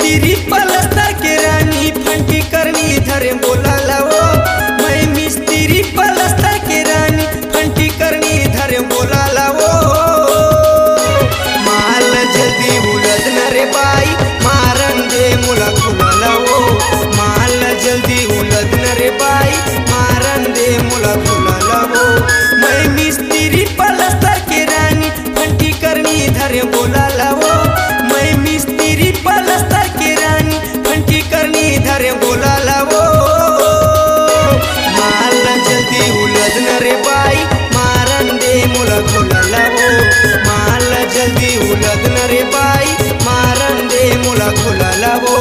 मिस्त्री पलस्तर के रानी फंटी करनी धरे बोलाला वो। मैं मिस्त्री पलस्तर के रानी फंटी करनी धरे बोलाला वो। माल जल्दी उलद न रे बाई मारन दे मुला खुलाला वो। माल जल्दी उलद न रे बाई मारन दे मुला खुलाला वो। मैं मिस्त्री पलस्तर के रानी फंटी करनी धरे बोलाला वो। मैं मिस्त्री पलस्तर के रानी फंटी करनी धरे बोलाला वो। माल जल्दी उलद न रे बाई मारन दे मुला खुलाला वो। माल जल्दी उलद न रे बाई मारन दे मुला खुलाला वो।